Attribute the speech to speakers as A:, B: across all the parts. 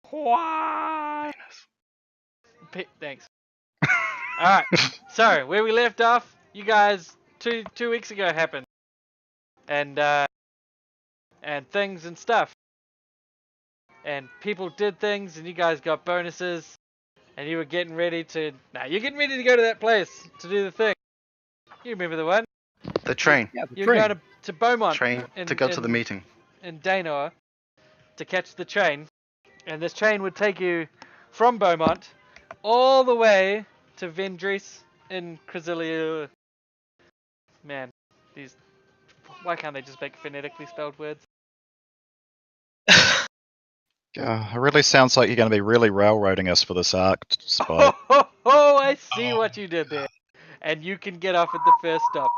A: What?
B: Penis. Thanks. Alright, so where we left off, you guys, two weeks ago happened. And things and stuff. And people did things, and you guys got bonuses. And you were getting ready to... you're getting ready to go to that place to do the thing. You remember the one?
C: The train.
A: Yeah, the
B: You're
A: train.
B: going to Beaumont.
C: Train to go to the meeting.
B: In Danoa to catch the train. And this train would take you from Beaumont all the way to Vendris in Crasilia. Man, these... Why can't they just make phonetically spelled words?
D: It really sounds like you're going to be really railroading us for this arc, Spike.
B: I see what you did there. And you can get off at the first stop.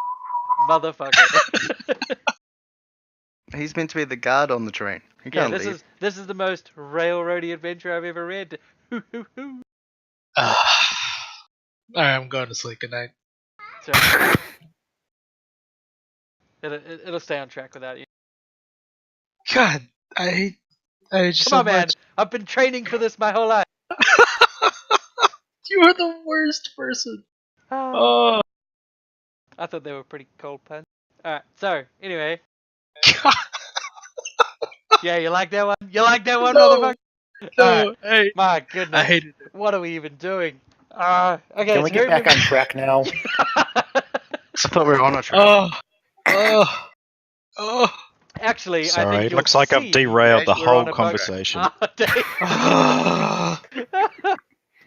B: Motherfucker.
C: He's meant to be the guard on the train. He
B: Yeah,
C: can't leave.
B: this is the most railroady adventure I've ever read.
E: Alright, I'm going to sleep. Good night.
B: So, it'll stay on track without you.
E: God, I hate you so
B: Come on, man.
E: much.
B: I've been training for this my whole life.
E: You are the worst person. Oh,
B: I thought they were pretty cold puns. Alright, so, anyway.
E: God.
B: Yeah, you like that one? You like that one,
E: No.
B: motherfucker?
E: No,
B: Alright,
E: hey,
B: my goodness.
E: I hated it.
B: What are we even doing? Okay,
A: Can we
B: so
A: get back on track now?
C: I thought we were on a train.
E: Oh.
B: Actually, I
D: Sorry,
B: think
D: it
B: you'll
D: looks like I've
B: see
D: derailed the
B: we're
D: whole
B: on a boat.
D: conversation.
B: Dave.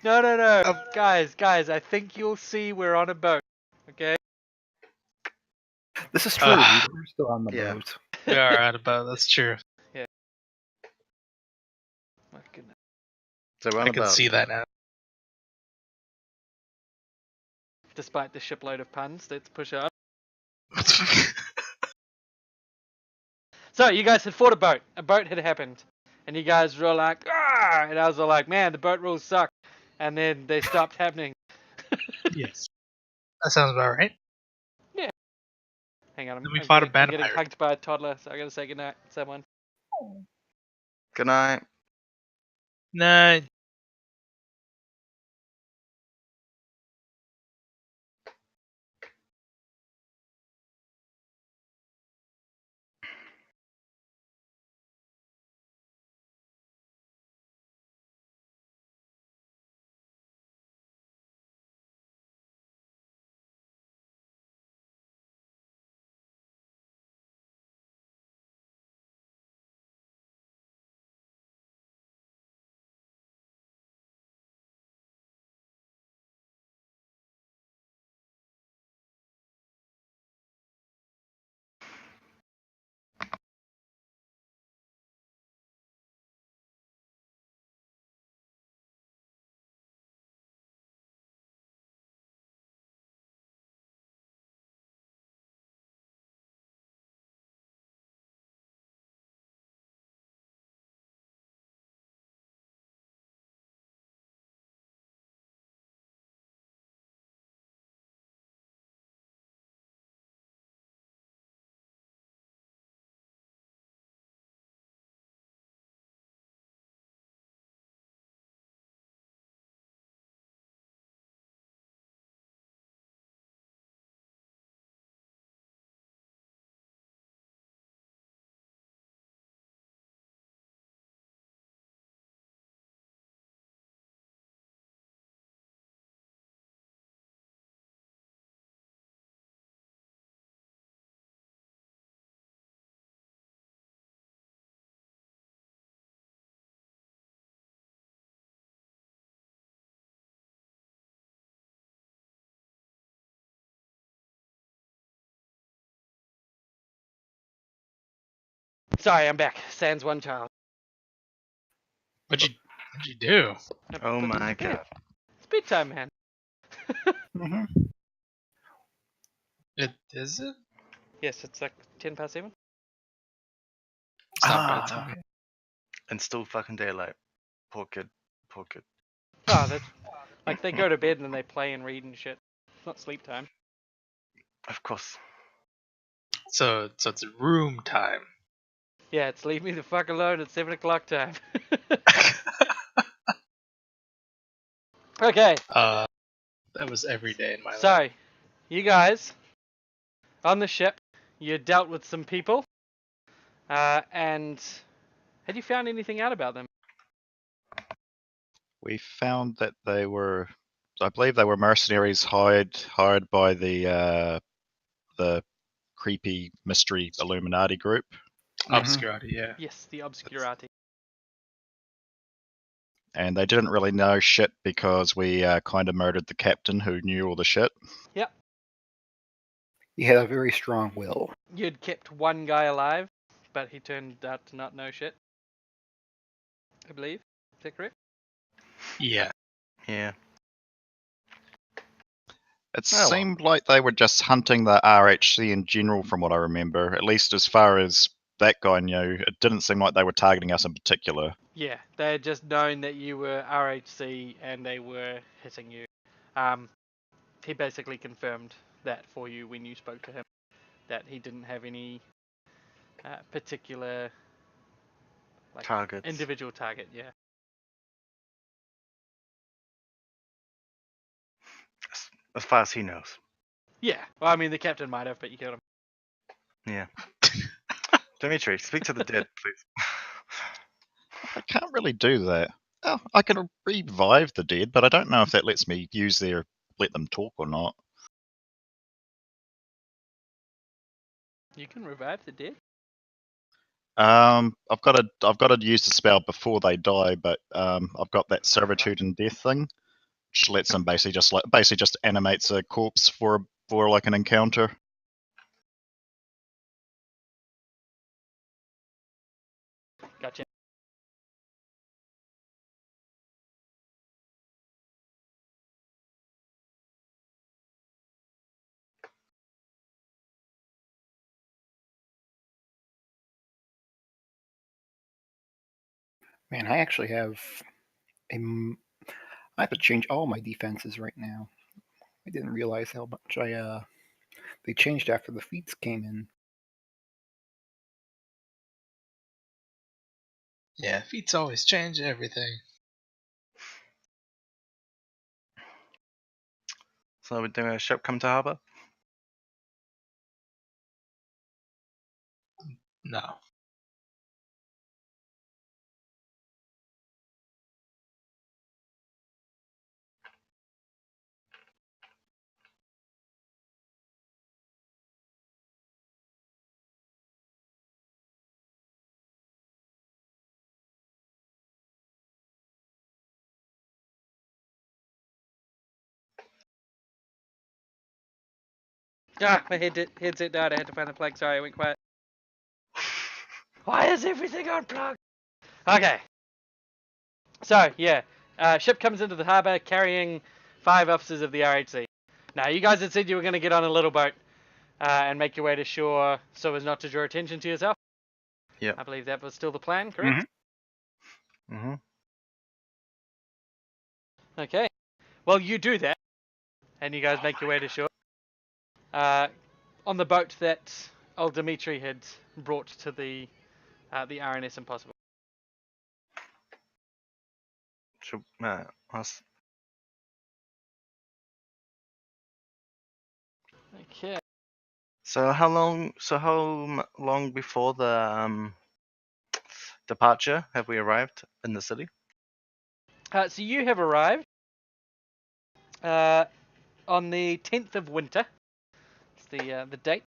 B: No. Guys, I think you'll see we're on a boat. Okay?
C: This is true.
A: We're still on the
C: Yeah.
A: boat.
E: We are out about that's true.
B: My goodness.
C: So we're on
E: I
C: a
E: can
C: boat.
E: see that now.
B: Despite the shipload of puns, let's push on. So, you guys had fought a boat. A boat had happened. And you guys were all like, ah! And I was all like, man, the boat rules suck. And then they stopped happening.
E: Yes. That sounds about right.
B: Hang on,
E: Then we fought a
B: I'm
E: band of
B: getting
E: pirates.
B: hugged by a toddler, so I gotta say goodnight, someone.
C: Good night.
E: Nah.
B: Sorry, I'm back. Sans one child.
E: What'd you do?
C: Oh
B: Put them
C: my
B: to bed.
C: god.
B: It's bedtime, man.
A: Mm-hmm.
E: Is it?
B: Yes, it's like 10 past 7.
E: It's not bad time.
A: Okay.
C: And still fucking daylight. Poor kid. Poor kid.
B: Oh, that's... Like, they go to bed and then they play and read and shit. It's not sleep time.
C: Of course.
E: So it's room time.
B: Yeah, it's leave me the fuck alone at 7 o'clock time. Okay,
E: That was every day in my life.
B: so you guys on the ship, you dealt with some people, and had you found anything out about them?
D: We found that they were, I believe, they were mercenaries hired by the creepy mystery Illuminati group.
E: Obscurity, yeah.
B: Yes, the Obscurati.
D: And they didn't really know shit because we kind of murdered the captain who knew all the shit.
B: Yep,
A: He had a very strong will.
B: you'd kept one guy alive, but he turned out to not know shit. I believe. Is that correct?
E: Yeah.
C: Yeah.
D: It
C: Oh, well.
D: seemed like they were just hunting the RHC in general, from what I remember. At least as far as that guy knew, it didn't seem like they were targeting us in particular.
B: Yeah, they had just known that you were RHC and they were hitting you. He basically confirmed that for you when you spoke to him, that he didn't have any particular
C: Targets.
B: individual target. Yeah.
C: As far as he knows.
B: Yeah. Well, I mean, the captain might have, but you killed him.
C: Yeah. Dimitri, speak to the dead, please.
D: I can't really do that. Oh, I can revive the dead, but I don't know if that lets me let them talk or not.
B: You can revive the dead.
D: I've got to use the spell before they die, but I've got that servitude and death thing, which lets them basically just animates a corpse for like an encounter.
B: Gotcha.
A: Man, I actually have I have to change all my defenses right now. I didn't realize how much they changed after the feats came in.
E: Yeah, feats always change everything.
C: So we're doing a ship come to harbor?
E: No.
B: Ah, my headset died. I had to find the plug. Sorry, I went quiet. Why is everything unplugged? Okay. So, yeah. Ship comes into the harbour carrying 5 officers of the RHC. Now, you guys had said you were going to get on a little boat and make your way to shore so as not to draw attention to yourself.
C: Yep.
B: I believe that was still the plan, correct?
C: Mm-hmm.
B: Okay. Well, you do that, and you guys make your way to shore. On the boat that old Dimitri had brought to the RNS Impossible.
C: Should, us.
B: Okay.
C: So how long before the departure have we arrived in the city?
B: So you have arrived on the 10th of winter. It's the date.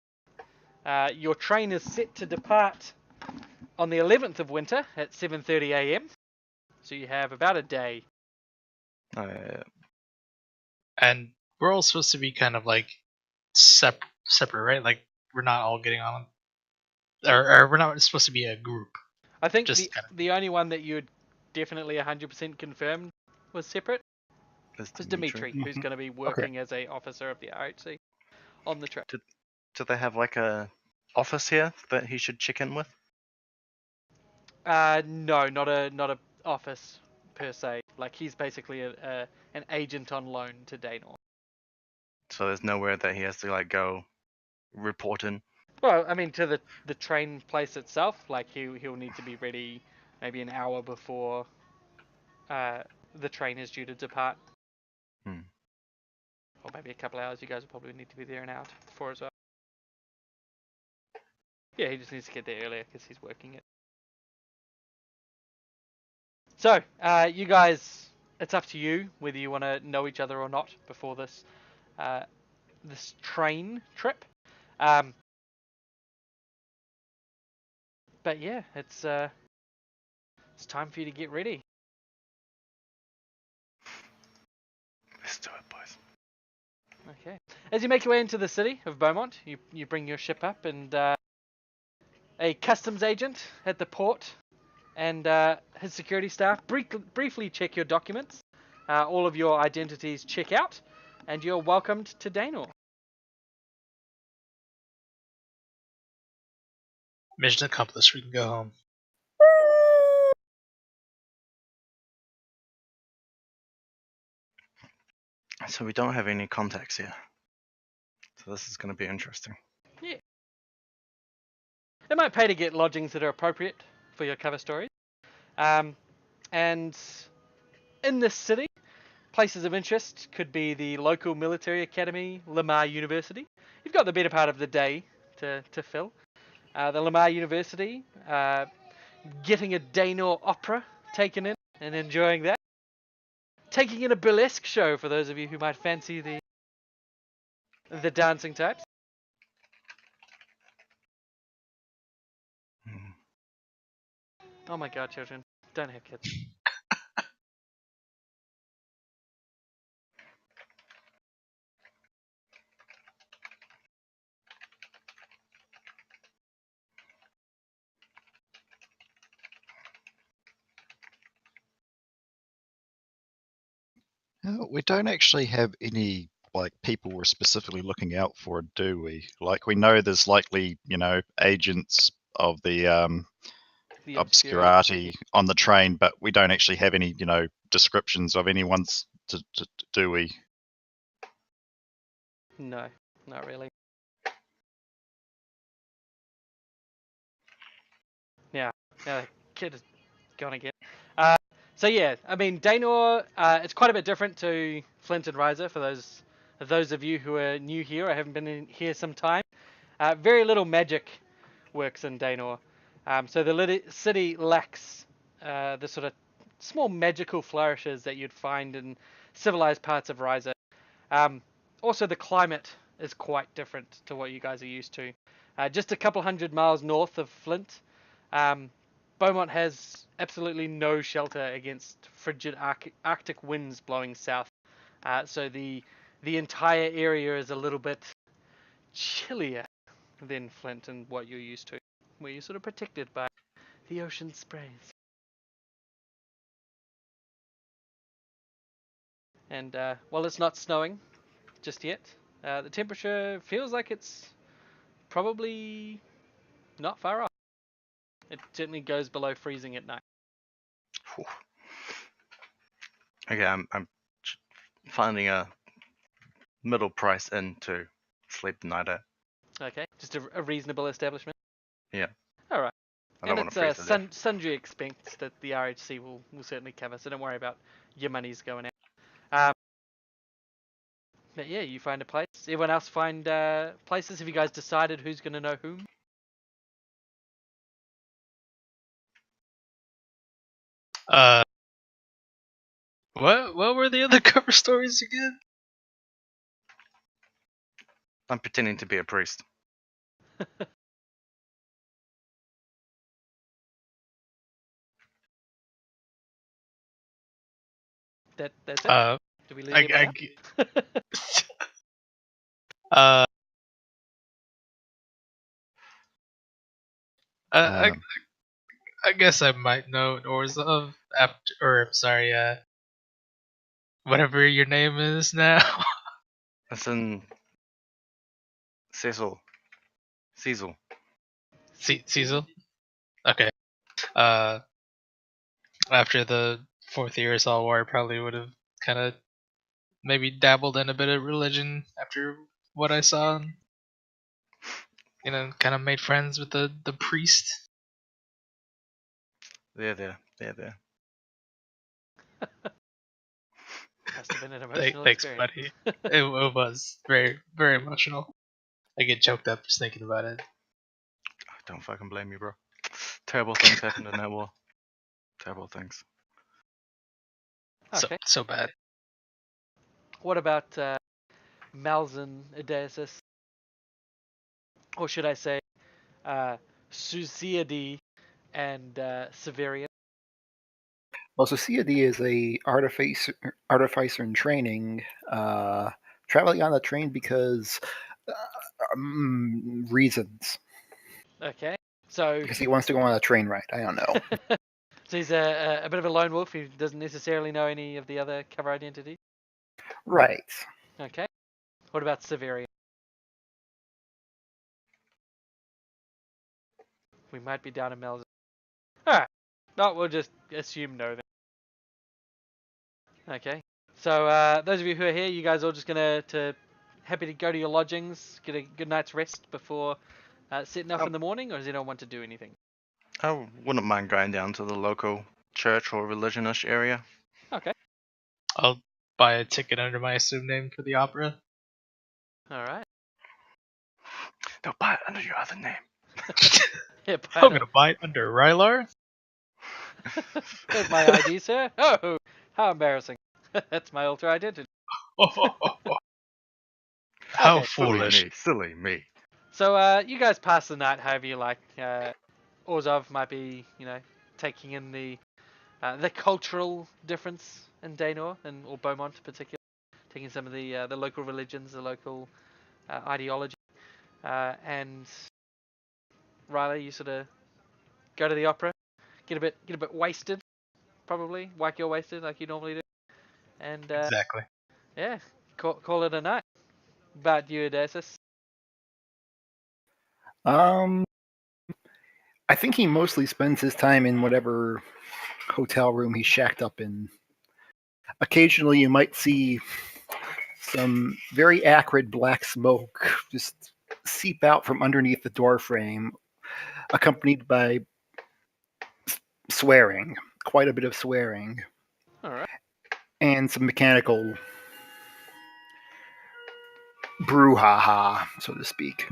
B: Your train is set to depart on the 11th of winter at 7:30 a.m. So you have about a day.
E: And we're all supposed to be kind of like separate, right? Like we're not all getting on, or we're not supposed to be a group.
B: I think
E: Just
B: the only one that you had definitely 100% confirmed was separate
C: There's
B: was Dimitri, who's
A: Mhm.
B: going to be working as a officer of the RHC on the train.
C: Do they have like a office here that he should check in with?
B: No, not a office per se. Like he's basically an agent on loan to Daynor.
C: So there's nowhere that he has to like go report in.
B: Well, I mean to the train place itself. Like he'll need to be ready maybe an hour before the train is due to depart. maybe a couple hours. You guys will probably need to be there an hour before as well. Yeah, he just needs to get there earlier because he's working it. So, you guys, it's up to you whether you want to know each other or not before this this train trip. But yeah, it's time for you to get ready.
C: Let's do it, boys.
B: Okay. As you make your way into the city of Beaumont, you bring your ship up, and a customs agent at the port and his security staff briefly check your documents. All of your identities check out, and you're welcomed to Daenor.
E: Mission accomplished. We can go home.
C: So we don't have any contacts here. So this is going to be interesting.
B: Yeah. It might pay to get lodgings that are appropriate for your cover story. And in this city, places of interest could be the local military academy, Lamar University. You've got the better part of the day to fill. The Lamar University, getting a Daenor opera taken in and enjoying that. Taking in a burlesque show for those of you who might fancy the dancing types.
C: Hmm.
B: Oh my god, children, don't have kids.
D: We don't actually have any like people we're specifically looking out for, do we? Like we know there's likely, agents of the
B: The
D: obscurity on the train, but we don't actually have any, descriptions of anyone's, do we?
B: No, not really. Yeah, the kid is gone again. So yeah, I mean, Daenor, it's quite a bit different to Flint and Riser for those of you who are new here. I haven't been in here some time. Very little magic works in Daenor. So the city lacks the sort of small magical flourishes that you'd find in civilized parts of Riser. Also, the climate is quite different to what you guys are used to. Just a couple 100 miles north of Flint, Beaumont has absolutely no shelter against frigid Arctic winds blowing south. So the entire area is a little bit chillier than Flint and what you're used to, where you're sort of protected by the ocean sprays. And while it's not snowing just yet, the temperature feels like it's probably not far off. It certainly goes below freezing at night.
C: Whew. Okay, I'm finding a middle price inn to sleep the night at.
B: Okay, just a reasonable establishment.
C: Yeah.
B: All right.
C: I don't
B: And
C: want to
B: it's
C: freeze to death.
B: sundry expense that the RHC will certainly cover, so don't worry about your money's going out. But yeah, you find a place. Everyone else find places. Have you guys decided who's going to know whom?
E: What were the other cover stories again?
C: I'm pretending to be a priest.
B: That's it. Do we leave
E: I,
B: everyone
E: I,
B: out?
E: I guess I might know Orzov after, or sorry, whatever your name is now.
C: It's in Cecil. Cecil.
E: Cecil. Okay. After the fourth year Assault War, I probably would have kind of maybe dabbled in a bit of religion after what I saw, and kind of made friends with the priest.
C: There.
B: A must have been an emotional
E: Thanks,
B: experience.
E: buddy. It was very, very emotional. I get choked up just thinking about it.
C: Don't fucking blame me, bro. Terrible things happened in that war. Terrible things.
B: Okay.
E: So bad.
B: What about Malzin Edesis? Or should I say Susiadi and Severian?
A: Well, so CAD is a artificer in training, traveling on the train because reasons.
B: Okay. So
A: Because he wants to go on a train ride. I don't know.
B: so he's a bit of a lone wolf who doesn't necessarily know any of the other cover identities.
A: Right.
B: Okay. What about Severian? We might be down in Malzin. Alright. No, we'll just assume no then. Okay. So those of you who are here, you guys are all just happy to go to your lodgings, get a good night's rest before setting off in the morning, or does anyone want to do anything?
C: I wouldn't mind going down to the local church or religionish area.
B: Okay.
E: I'll buy a ticket under my assumed name for the opera.
B: Alright.
C: No, buy it under your other name.
B: Yeah,
E: I'm gonna buy it under Rylar.
B: Here's my ID, sir. Oh, how embarrassing. That's my alter identity.
E: How
B: Okay.
E: foolish.
C: Silly me.
B: So you guys pass the night however you like. Orzhov might be, taking in the cultural difference in Daenor or Beaumont in particular, taking some of the local religions, the local ideology, and Riley, you sort of go to the opera, get a bit wasted, probably whack your wasted like you normally do, and
E: Exactly.
B: yeah, call it a night. About you, Odysseus.
A: I think he mostly spends his time in whatever hotel room he's shacked up in. Occasionally, you might see some very acrid black smoke just seep out from underneath the door frame, accompanied by swearing, quite a bit of swearing,
B: All right.
A: and some mechanical brouhaha, so to speak.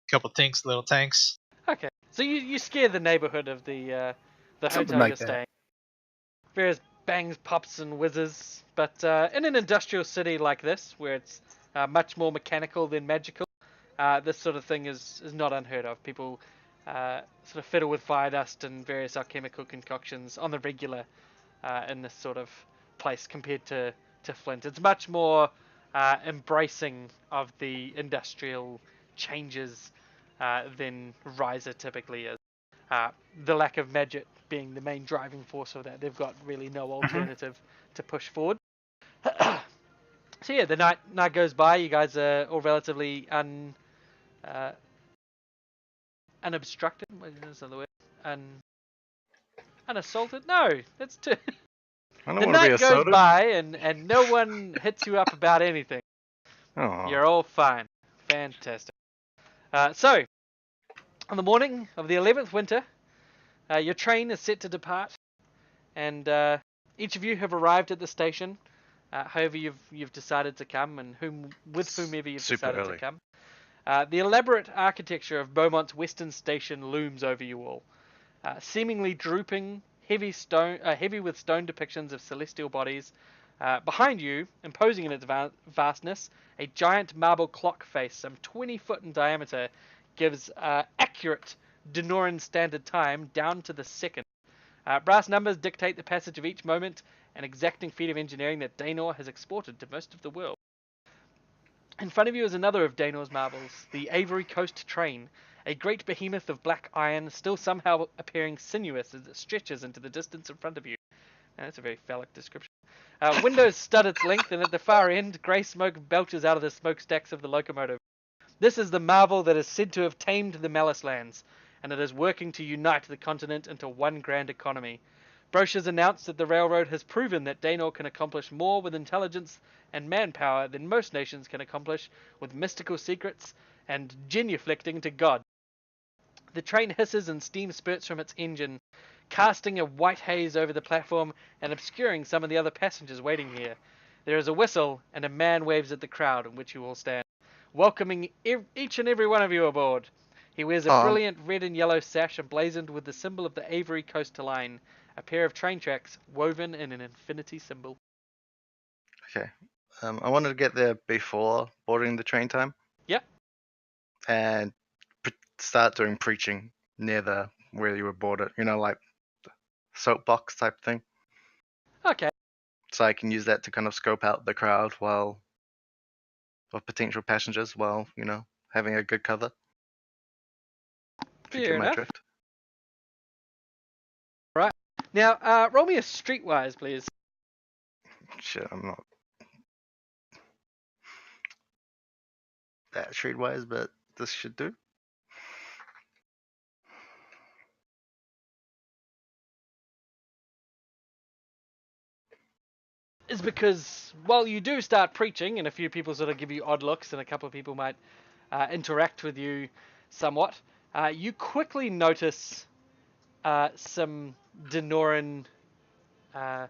E: Couple tinks, little tanks.
B: Okay. So you scare the neighborhood of the
A: Something
B: hotel
A: like
B: you're
A: that.
B: staying. Various bangs, pops, and whizzes. But in an industrial city like this, where it's much more mechanical than magical, this sort of thing is not unheard of. People sort of fiddle with fire dust and various alchemical concoctions on the regular in this sort of place compared to Flint. It's much more embracing of the industrial changes than Riser typically is. The lack of magic being the main driving force of that. They've got really no alternative to push forward. So yeah, the night goes by. You guys are all relatively unobstructed. What is the word? Unassaulted? No, that's too.
C: I
B: The
C: don't want to be
B: night goes
C: assaulted.
B: by and no one hits you up about anything.
C: Oh.
B: You're all fine. Fantastic. So, on the morning of the 11th winter, your train is set to depart, and each of you have arrived at the station. However, you've decided to come, and with whomever you've
C: Super
B: decided
C: early.
B: to come. The elaborate architecture of Beaumont's western station looms over you all, seemingly drooping, heavy with stone depictions of celestial bodies. Behind you, imposing in its vastness, a giant marble clock face, some 20 foot in diameter, gives accurate Denoran standard time down to the second. Brass numbers dictate the passage of each moment, an exacting feat of engineering that Daenor has exported to most of the world. In front of you is another of Daenor's marvels, the Avery Coast train, a great behemoth of black iron, still somehow appearing sinuous as it stretches into the distance in front of you. That's a very phallic description. Windows stud its length, and at the far end, grey smoke belches out of the smokestacks of the locomotive. This is the marvel that is said to have tamed the Malice lands, and it is working to unite the continent into one grand economy. Brochures announce that the railroad has proven that Daenor can accomplish more with intelligence and manpower than most nations can accomplish with mystical secrets and genuflecting to God. The train hisses and steam spurts from its engine, casting a white haze over the platform and obscuring some of the other passengers waiting here. There is a whistle, and a man waves at the crowd in which you all stand, welcoming each and every one of you aboard. He wears a brilliant red and yellow sash emblazoned with the symbol of the Avery Coastal Line, a pair of train tracks woven in an infinity symbol.
C: Okay. I wanted to get there before boarding the train time.
B: Yep.
C: And start doing preaching near the where you were boarded. You know, like the soapbox type thing.
B: Okay.
C: So I can use that to kind of scope out the crowd of potential passengers while, having a good cover. If you
B: Fair
C: get my
B: enough.
C: drift.
B: Right. Now, roll me a streetwise, please.
C: Shit, I'm not that streetwise, but this should do.
B: Is because while you do start preaching, and a few people sort of give you odd looks, and a couple of people might interact with you somewhat, you quickly notice some Denoran, I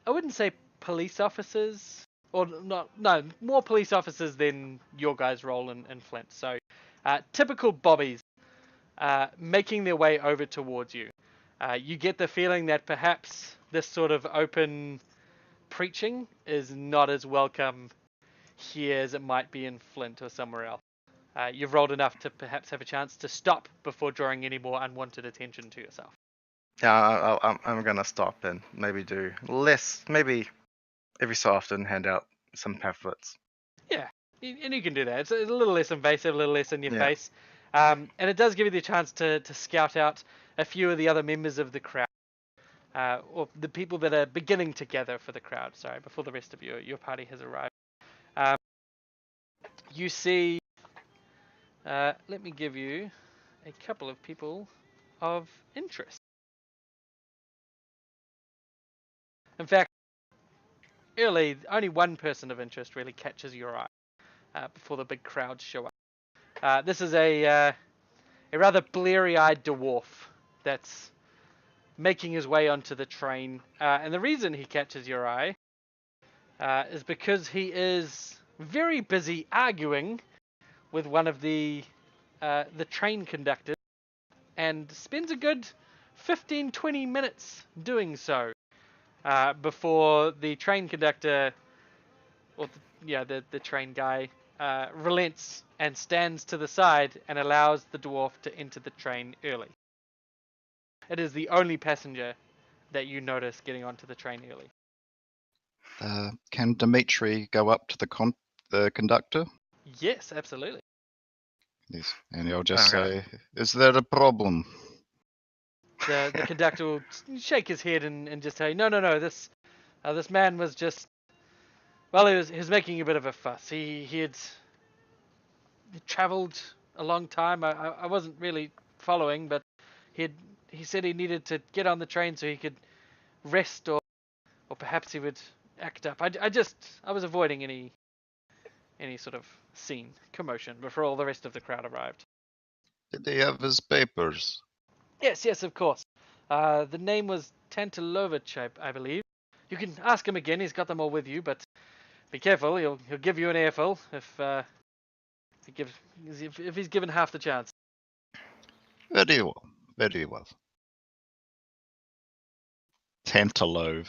B: wouldn't say police officers, or no, more police officers than your guys' role in Flint. So, typical bobbies making their way over towards you. You get the feeling that perhaps this sort of open preaching is not as welcome here as it might be in Flint or somewhere else. You've rolled enough to perhaps have a chance to stop before drawing any more unwanted attention to yourself.
C: Yeah, I'm gonna stop and maybe do less. Maybe every so often hand out some pamphlets.
B: Yeah, and you can do that. It's a little less invasive, a little less in your
C: Yeah.
B: face. And it does give you the chance to scout out a few of the other members of the crowd. Or the people that are beginning to gather for the crowd, before the rest of your party has arrived. You see, let me give you a couple of people of interest. In fact, early, only one person of interest really catches your eye before the big crowds show up. This is a rather bleary-eyed dwarf that's making his way onto the train. And the reason he catches your eye is because he is very busy arguing with one of the train conductors and spends a good 15-20 minutes doing so before the train conductor, or the train guy, relents and stands to the side and allows the dwarf to enter the train early. It is the only passenger that you notice getting onto the train early.
D: Can Dimitri go up to the conductor?
B: Yes, absolutely.
D: Yes, and he'll just
C: Okay.
D: say, "Is there a problem?"
B: The conductor will shake his head and just say, no, this man was just, well, he was making a bit of a fuss. He had travelled a long time. I wasn't really following, but he said he needed to get on the train so he could rest, or perhaps he would act up. I was avoiding any sort of scene, commotion, before all the rest of the crowd arrived.
D: Did he have his papers?
B: Yes, of course. The name was Tantalovich, I believe. You can ask him again. He's got them all with you, but be careful. He'll give you an earful if he's given half the chance.
D: Very well, very well. Tantalove.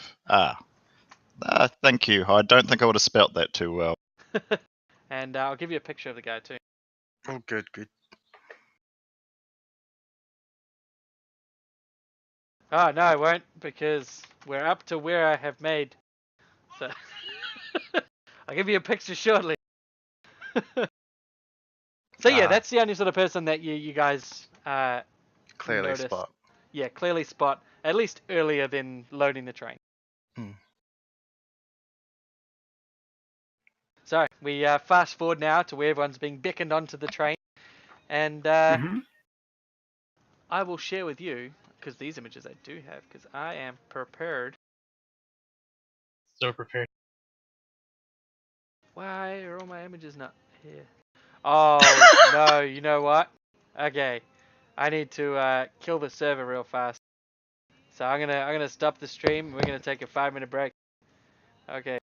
D: Thank you. I don't think I would have spelt that too well.
B: And I'll give you a picture of the guy too.
C: Oh, good.
B: Oh, no, I won't, because we're up to where I have made. So I'll give you a picture shortly. So yeah, that's the only sort of person that you guys
C: Clearly
B: noticed.
C: spot.
B: Yeah, clearly spot, at least earlier than loading the train. So we fast forward now to where everyone's being beckoned onto the train, and I will share with you, because these images I do have, because I am prepared.
E: So prepared.
B: Why are all my images not here? Oh, no, you know what? Okay, I need to kill the server real fast. So I'm gonna stop the stream. We're gonna take a 5-minute break. Okay.